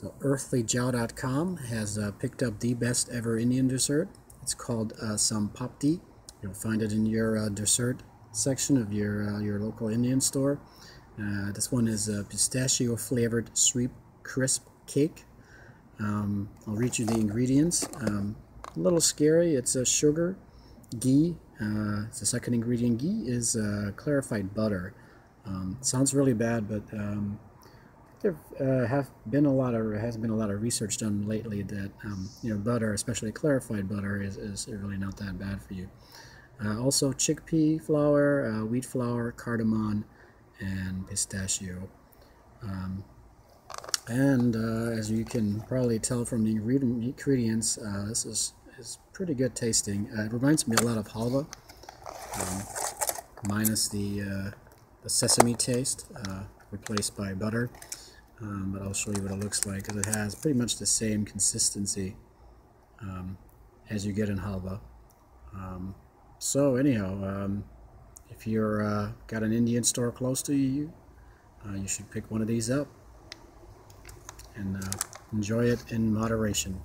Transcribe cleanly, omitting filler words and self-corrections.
So earthlyjow.com has picked up the best ever Indian dessert. It's called Sonpapdi. You'll find it in your dessert section of your local Indian store. This one is a pistachio flavored sweet crisp cake. I'll read you the ingredients. A little scary. It's sugar, ghee. It's the second ingredient. Ghee is clarified butter. Sounds really bad, but there has been a lot of research done lately that butter, especially clarified butter, is really not that bad for you. Also chickpea flour, wheat flour, cardamom, and pistachio. As you can probably tell from the ingredients, this is pretty good tasting. It reminds me a lot of halva, minus the sesame taste, replaced by butter. But I'll show you what it looks like, because it has pretty much the same consistency as you get in halva. So anyhow, if you're got an Indian store close to you, you should pick one of these up and enjoy it in moderation.